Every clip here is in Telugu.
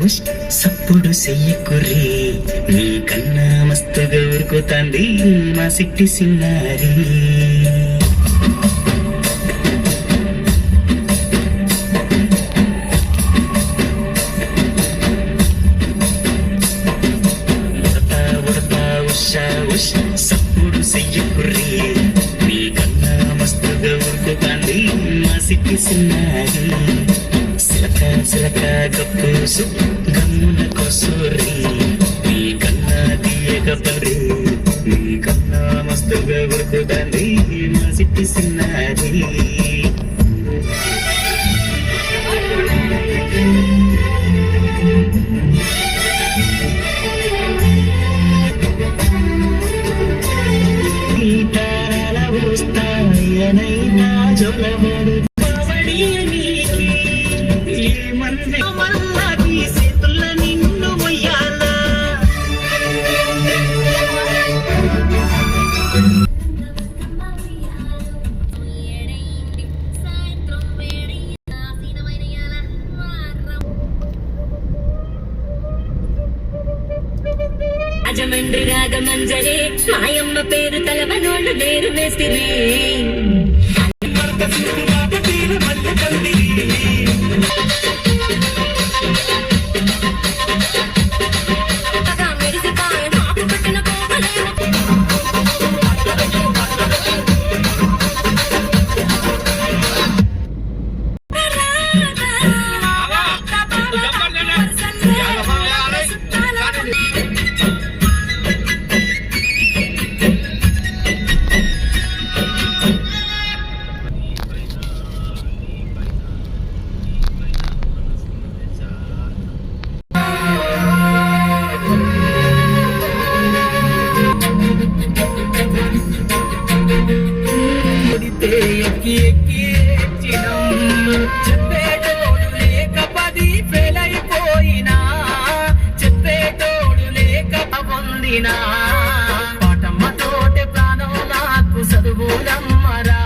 ఉష్ సప్పుడు చెయ్యకుర్రి నీ కన్నా మస్తుగా ఉరుకుతాంది మా సిట్టి సిన్నారి సప్పుడు చెయ్యకుర్రి నీ కన్నా మస్తుగా ఉరుకుతాంది మా సిట్టి సిన్నారి సిలక సిలక గప్పుసు గమ్మున కోసూరి నీ కన్నా తీయక పరి నీ కన్నా మస్తుగా ఉరుకుతాంది మా సిట్టి సిన్నారి వస్తాయనైనా జొలబడు చేతుల నిన్ను మొయ్యాల రాజమండ్రి రాగమంజరే మాయమ్మ పేరు తలవనోళ్ళు లేరు వేస్తిరి ఎక్కి ఎక్కి చెప్పేటోడు లేక పది ఫెయిల్ అయిపోయినా చెప్పేటోడు లేక పొందినా పాటమ్మతోటి ప్రాణం నాకు చదువులమ్మరా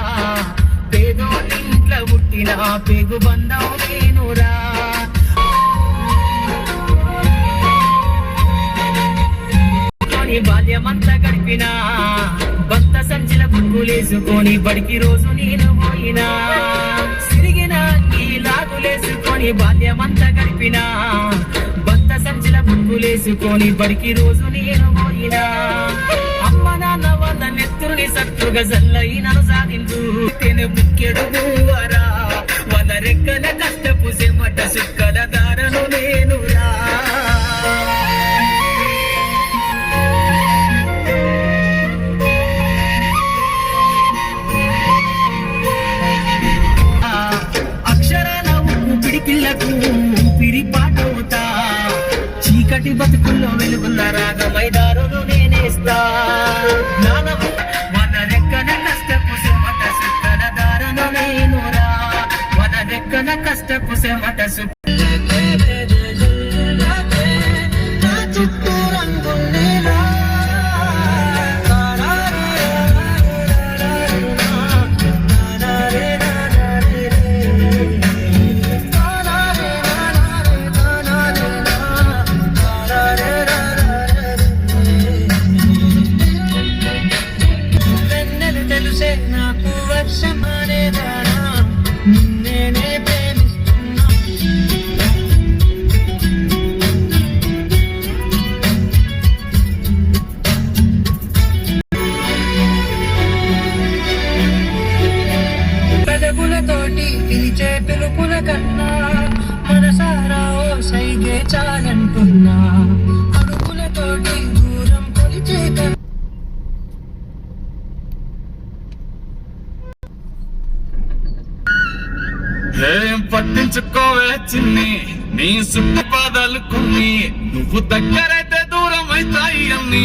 పేదోళ్ళింట్లో పుట్టిన పేగు బంధం నేనురా బాల్యమంతా గడిపినా భక్త సంచిల బుక్కులేసుకొని బడికి రోజు నేను పోయినా సిరిగిన ఈ లాగులేసుకొని బాల్యమంతా గడిపినా భక్త సంచిల బుక్కులేసుకొని బడికి రోజు నేను పోయినా అమ్మ నాన్న వాళ్ళ నెత్తురుని సత్తుగా జల్లయినను సాధించు తెను బుక్కెడు బువ్వరా వాళ్ళ రెక్కల కష్టపు సెమట సుక్కల దారను నేనురా పిరిపాటవుతా చీకటి బతుకుల్లో వెలుగున్న రాగమైదారులు నేనేస్తా జ్ఞానము మన రెక్కన కష్టపు సెమట సుక్కల దారను నేనురా మన రెక్కన కష్టపు సెమట చుట్టూ రంగులేలా నాకు వర్షమనే దానా నిన్నే ప్రేమిస్తున్నా పెదవులతోటి పిలిచే పిలుపుల కన్నా మనసారా ఓ సైగే చాలంటున్నా అడుగులతోటి దూరం కొలిచే ఏం పట్టించుకోవే చిన్ని నీ సుట్టి పాదాలు కొన్ని నువ్వు దగ్గరైతే దూరం అవుతాయి అన్ని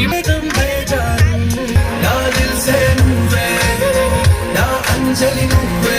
అంజలి నువ్వే